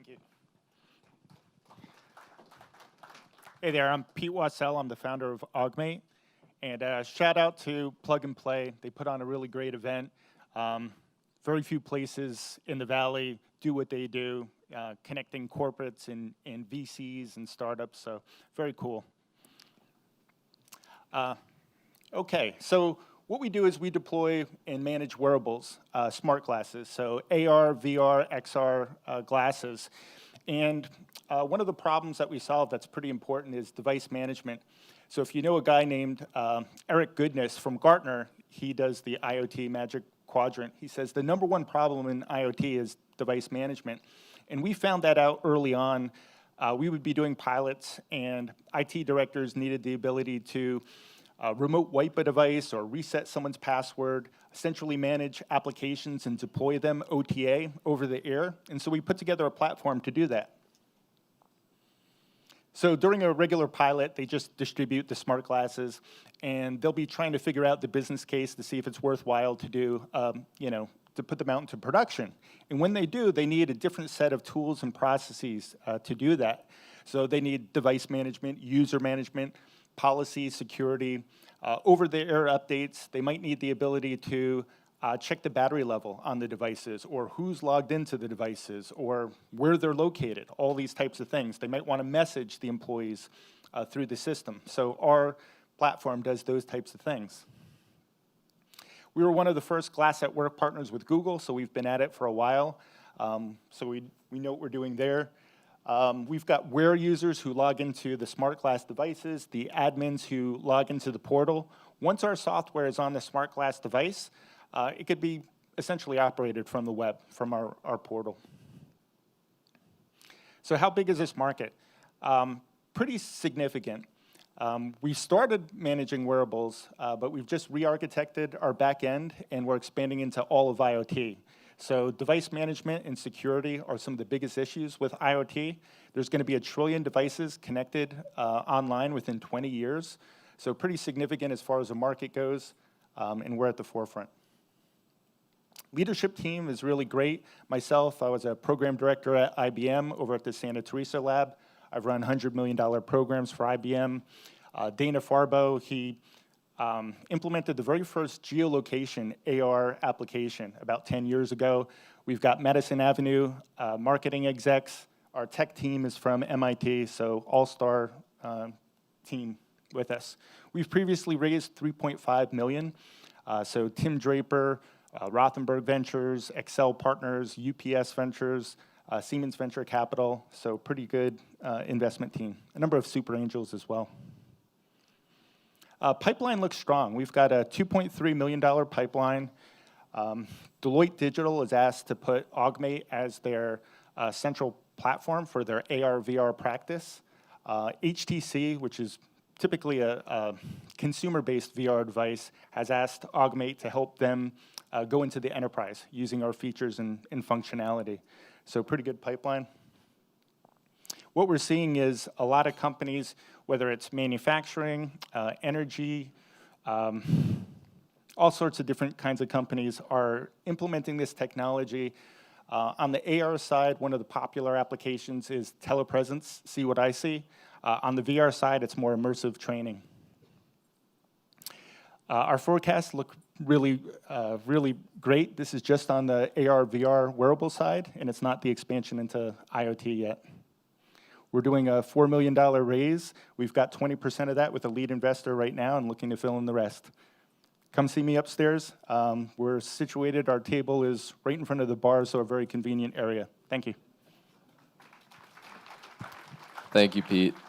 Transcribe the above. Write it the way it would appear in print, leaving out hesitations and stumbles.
Thank you. Hey there, I'm Pete Wassell. I'm the founder of Augmate. And shout out to Plug and Play. They put on a really great event. Very few places in the Valley do what they do, connecting corporates and VCs and startups, so very cool. Okay, so what we do is we deploy and manage wearables, smart glasses, so AR, VR, XR glasses. And one of the problems that we solve that's pretty important is device management. So if you know a guy named Eric Goodness from Gartner, he does the IoT Magic Quadrant. He says the #1 problem in IoT is device management. And we found that out early on. We would be doing pilots, and IT directors needed the ability to remote wipe a device or reset someone's password, essentially manage applications and deploy them OTA over the air. And so we put together a platform to do that. So during a regular pilot, they just distribute the smart glasses, and they'll be trying to figure out the business case to see if it's worthwhile to do, to put them out into production. And when they do, they need a different set of tools and processes to do that. So they need device management, user management, policy, security, over-the-air updates. They might need the ability to check the battery level on the devices, or who's logged into the devices, or where they're located, all these types of things. They might want to message the employees through the system. So our platform does those types of things. We were one of the first Glass at Work partners with Google, so we've been at it for a while. So we know what we're doing there. We've got Wear users who log into the smart glass devices, the admins who log into the portal. Once our software is on the smart glass device, it could be essentially operated from the web, from our portal. So how big is this market? Pretty significant. We started managing wearables, but we've just re-architected our back end, and we're expanding into all of IoT. So device management and security are some of the biggest issues with IoT. There's going to be 1 trillion devices connected online within 20 years. So pretty significant as far as the market goes, and we're at the forefront. Leadership team is really great. Myself, I was a program director at IBM over at the Santa Teresa lab. I've run $100 million programs for IBM. Dana Farbo, he implemented the very first geolocation AR application about 10 years ago. We've got Madison Avenue marketing execs. Our tech team is from MIT, so all-star team with us. We've previously raised $3.5 million. So Tim Draper, Rothenberg Ventures, Excel Partners, UPS Ventures, Siemens Venture Capital, so pretty good investment team. A number of super angels as well. Pipeline looks strong. We've got a $2.3 million pipeline. Deloitte Digital is asked to put Augmate as their central platform for their AR/VR practice. HTC, which is typically a consumer-based VR device, has asked Augmate to help them go into the enterprise using our features and functionality. So pretty good pipeline. What we're seeing is a lot of companies, whether it's manufacturing, energy, all sorts of different kinds of companies are implementing this technology. On the AR side, one of the popular applications is telepresence, see what I see. On the VR side, it's more immersive training. Our forecasts look really great. This is just on the AR/VR wearable side, and it's not the expansion into IoT yet. We're doing a $4 million raise. We've got 20% of that with a lead investor right now and looking to fill in the rest. Come see me upstairs. We're situated, our table is right in front of the bar, so a very convenient area. Thank you. Thank you, Pete.